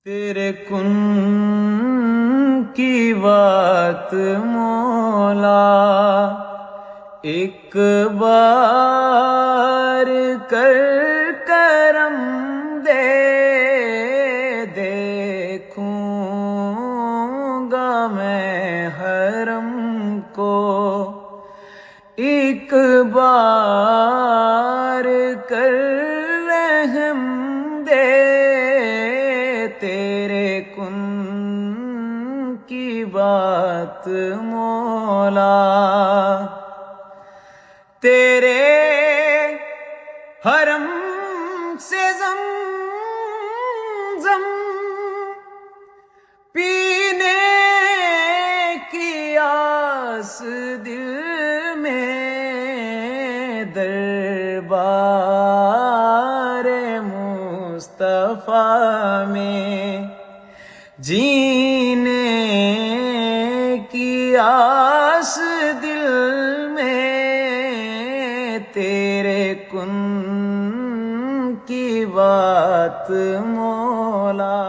تیرے کن کی بات مولا ایک بار کر کرم دے، دیکھوں گا میں حرم کو ایک بار کر رحم دے، تیرے کن کی بات مولا، تیرے حرم سے زمزم پینے کی آس دل میں، دربار مصطفیٰ میں جینے کی آس دل میں، تیرے کن کی بات مولا۔